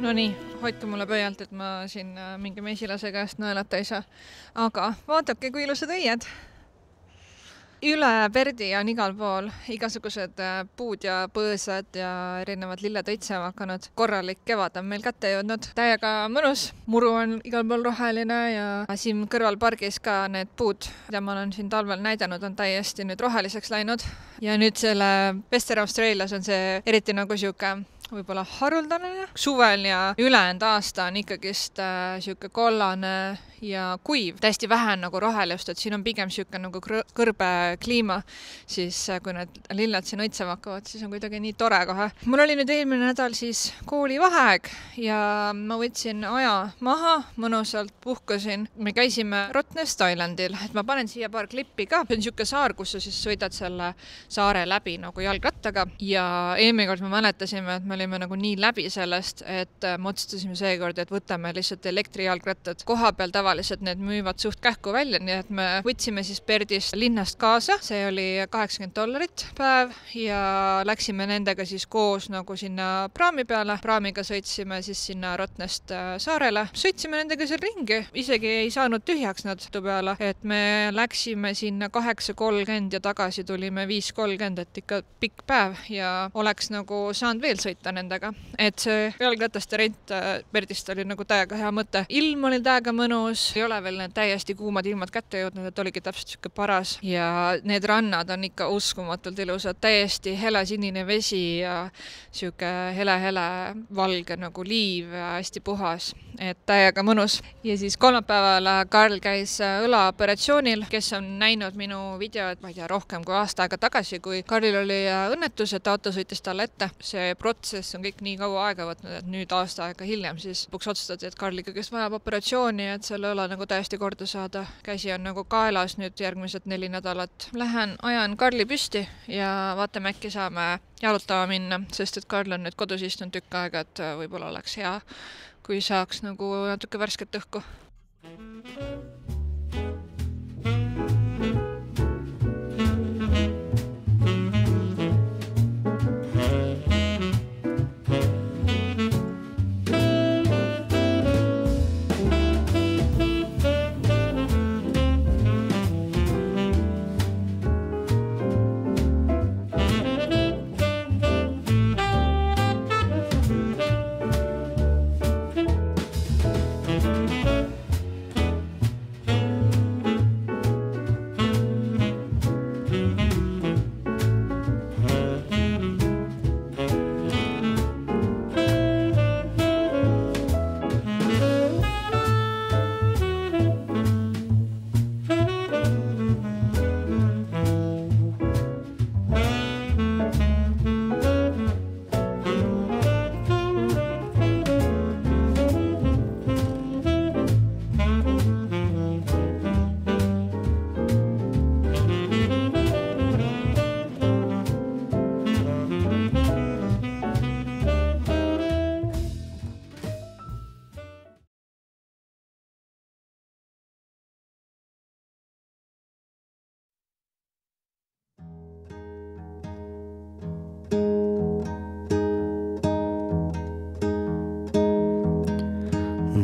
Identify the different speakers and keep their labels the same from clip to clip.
Speaker 1: No nii, hoidke mulle pöialt, et ma siin mingi mesilase käest naelata ei saa. Aga vaadake, kui ilusad õied. Üle Perdi on igal pool igasugused puud ja põõsad ja erinevad lilled õitsema hakanud. Korralik kevad on meil kätte jõudnud. Täiega mõnus. Muru on igal pool roheline ja siin kõrval pargis ka need puud, mida ma olen siin talvel näidanud, on täiesti nüüd roheliseks läinud. Ja nüüd selle Western Australias on see eriti nagu siuke võib-olla haruldane. Suvel ja ülejäänud aasta on ikkagist siuke kollane ja kuiv. Täiesti vähe nagu rohelist, et siin on pigem siuke nagu kõrbe kliima, siis kui need lilled siin õitsema hakkavad, siis on kuidagi nii tore kohe. Mul oli nüüd eelmine nädal siis koolivaheaeg ja ma võtsin aja maha, mõnusalt puhkasin. Me käisime Rottnest Islandil, et ma panen siia paar klippi ka. See on siuke saar, kus sa siis sõidad selle saare läbi nagu jalgrattaga ja eelmine kord me mäletasime, et me olime nagu nii läbi sellest, et me otsustasime seekord, et võtame lihtsalt elektrijalgrattad. Koha peal tavaliselt need müüvad suht kähku välja, nii et me võtsime siis Perdist linnast kaasa. See oli $80 päev ja läksime nendega siis koos nagu sinna praami peale. Praamiga sõitsime siis sinna Rottnest saarele. Sõitsime nendega seal ringi. Isegi ei saanud tühjaks nad peale, et me läksime sinna 8:30 ja tagasi tulime 5:30, et ikka pikk päev ja oleks nagu saanud veel sõita nendega. Et see jalgrataste rent Perdist oli nagu täiega hea mõte. Ilm oli täiega mõnus, ei ole veel need täiesti kuumad ilmad kätte jõudnud, et oligi täpselt siuke paras ja need rannad on ikka uskumatult ilusad, täiesti helesinine vesi ja siuke hele valge nagu liiv ja hästi puhas, et täiega mõnus. Ja siis kolmapäeval Karl käis õlaoperatsioonil, kes on näinud minu videot, ma ei tea, rohkem kui aasta aega tagasi, kui Karlil oli õnnetus, et auto sõitis talle ette. See protsess on kõik nii kaua aega võtnud, et nüüd aasta aega hiljem siis lõpuks otsustati, et Karl ikkagi vajab operatsiooni, et selle õla nagu täiesti korda saada. Käsi on nagu kaelas nüüd järgmised 4 nädalat. Lähen ajan Karli püsti ja vaatame, äkki saame jalutama minna, sest et Karl on nüüd kodus istunud tükk aega, et võib-olla oleks hea, kui saaks nagu natuke värsket õhku.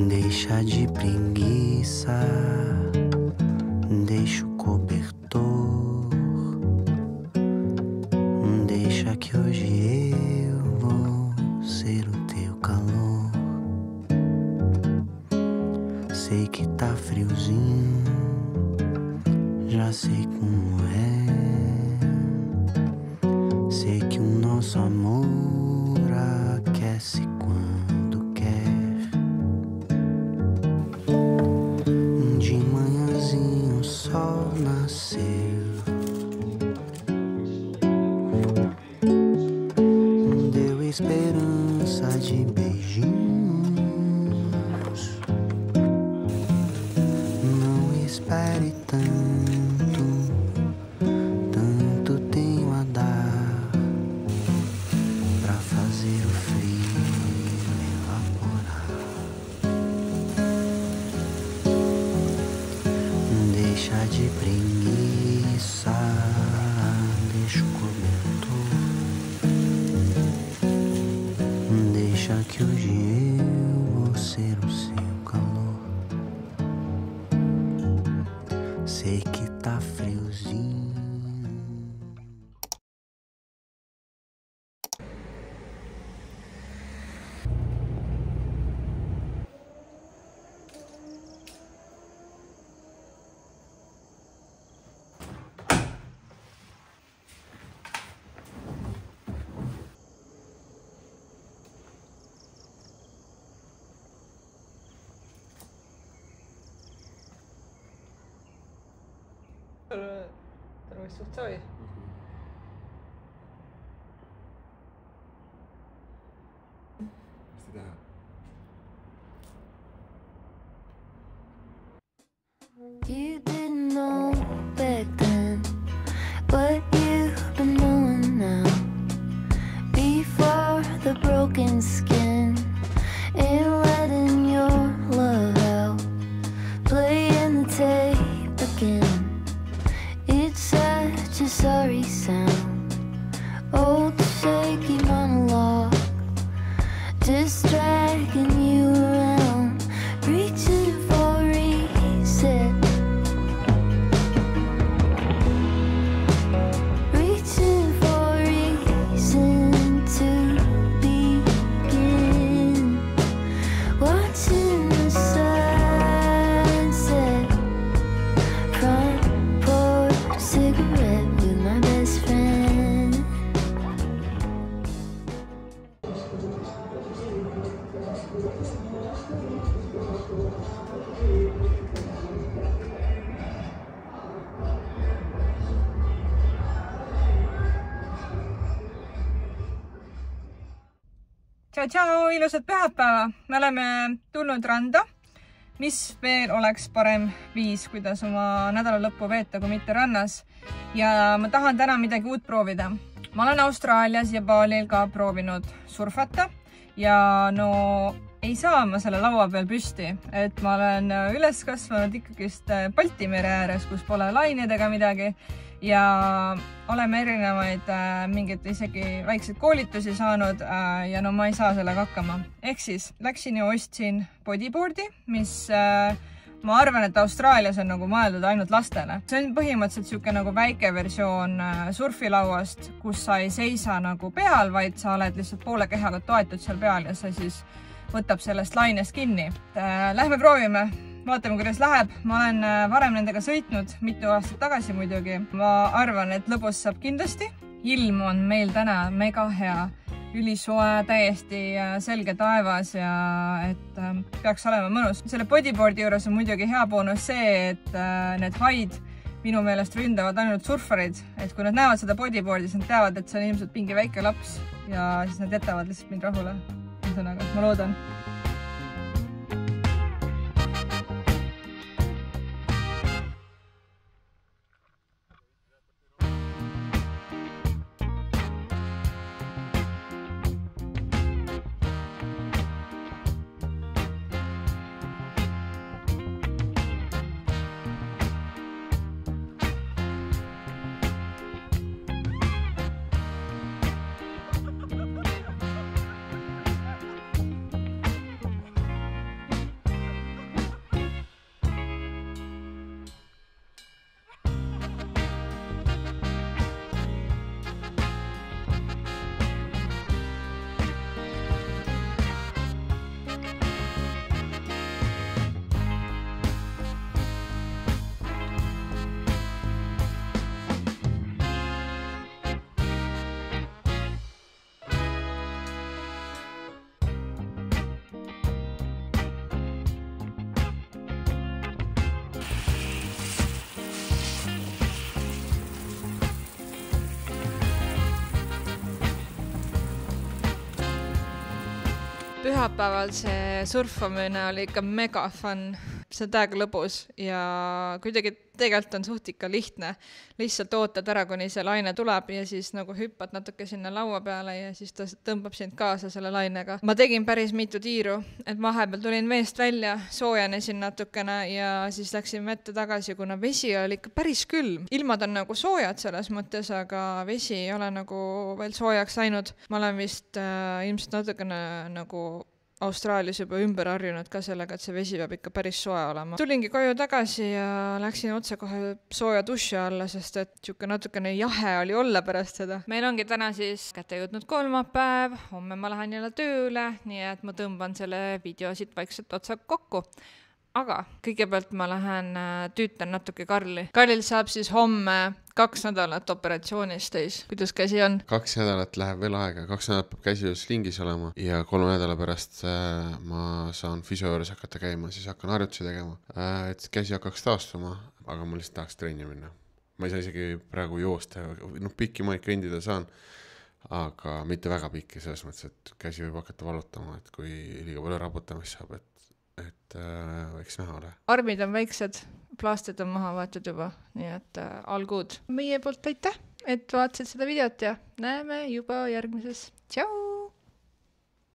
Speaker 2: Deixa de preguiça, deixa o cobertor, deixa que hoje eu vou ser o teu calor. Sei que tá friozinho, já sei como é. Sei que o nosso amor aquece quando quer. De manhãzinho o sol nasceu, deu esperança de beijinhos. Não espere tanto, tanto tenho a dar pra fazer o frio evaporar. Deixa de preguiça, deixa o cobertor, deixa que hoje eu ser o seu calor. Sei que tá friozinho.
Speaker 1: Tervist suht soovi.
Speaker 3: Mis ta teha?
Speaker 4: You didn't know back then what you've been knowing now. Before the broken skin and letting your love out, playing the tape again. It's such a sorry sound. Old shaky monologue, just dragging you around, reaching for reset, reaching for reason to begin, watching the sunset, front porch cigarette with my best friend.
Speaker 1: Tšau, ilusat pühapäeva! Me oleme tulnud randa. Mis veel oleks parem viis, kuidas oma nädala lõppu veeta, kui mitte rannas. Ja ma tahan täna midagi uut proovida. Ma olen Austraalias ja Balil ka proovinud surfata ja no ei saa ma selle laua peal püsti, et ma olen üles kasvanud ikkagist Balti mere ääres, kus pole lained ega midagi ja oleme erinevaid mingeid isegi väikseid koolitusi saanud ja no ma ei saa sellega hakkama. Ehk siis läksin ja ostsin bodyboardi, mis ma arvan, et Austraalias on nagu mõeldud ainult lastele. See on põhimõtteliselt siuke nagu väike versioon surfilauast, kus sa ei seisa nagu peal, vaid sa oled lihtsalt poole kehaga toetud seal peal ja sa siis võtab sellest lainest kinni. Lähme proovime. Vaatame, kuidas läheb. Ma olen varem nendega sõitnud, mitu aastat tagasi muidugi. Ma arvan, et lõbus saab kindlasti. Ilm on meil täna mega hea. Ülisoe, täiesti selge taevas ja et peaks olema mõnus. Selle bodyboardi juures on muidugi hea boonus see, et need haid minu meelest ründavad ainult surfarid. Et kui nad näevad seda bodyboardi, siis nad teavad, et see on ilmselt mingi väike laps ja siis nad jätavad lihtsalt mind rahule. Ühesõnaga, ma loodan. Pühapäeval see surfamine oli ikka mega fun. See on täiega lõbus ja kuidagi tegelikult on suht ikka lihtne. Lihtsalt ootad ära, kuni see laine tuleb ja siis nagu hüppad natuke sinna laua peale ja siis ta tõmbab sind kaasa selle lainega. Ma tegin päris mitu tiiru, et vahepeal tulin veest välja, soojanesin natukene ja siis läksin vette tagasi, kuna vesi oli ikka päris külm. Ilmad on nagu soojad selles mõttes, aga vesi ei ole nagu veel soojaks läinud. Ma olen vist ilmselt natukene nagu Austraalias juba ümber harjunud ka sellega, et see vesi peab ikka päris soe olema. Tulingi koju tagasi ja läksin otse kohe sooja duši alla, sest et siuke natukene jahe oli olla pärast seda. Meil ongi täna siis kätte jõudnud kolmapäev, homme ma lähen jälle tööle, nii et ma tõmban selle video siit vaikselt otsa kokku. Aga kõigepealt ma lähen tüütan natuke Karli. Karlil saab siis homme 2 nädalat operatsioonist täis. Kuidas käsi on?
Speaker 3: 2 nädalat läheb veel aega, 2 nädalat peab käsi slingis olema ja 3 nädala pärast ma saan füsio juures hakata käima, siis hakkan harjutusi tegema, et käsi hakkaks taastuma, aga ma lihtsalt tahaks trenni minna. Ma ei saa isegi praegu joosta, pikki maid kõndida saan, aga mitte väga pikki, selles mõttes, et käsi võib hakata valutama, et kui liiga palju raputamist saab, et võiks näha ole.
Speaker 1: Armid on väiksed, plaastid on maha võetud juba, nii et all good. Meie poolt aitäh, et vaatasid seda videot ja näeme juba järgmises. Tšau!